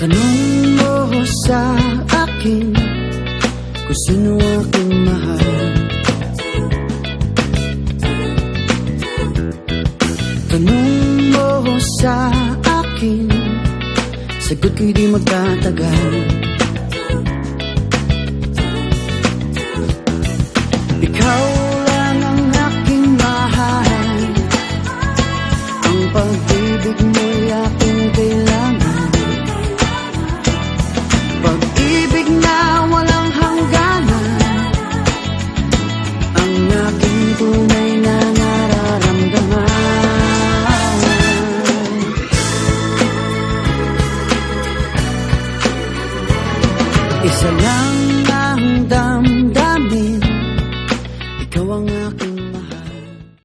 Tanong mo sa akin kung sino aking mahal. Tanong mo sa akin, sagot ko'y di magtatagal. Ikaw lang ang aking mahal, ang pag-ibig mo'y aking kailangan. Pag-ibig na walang hangganan, ang aking tunay na nararamdaman. Isa lang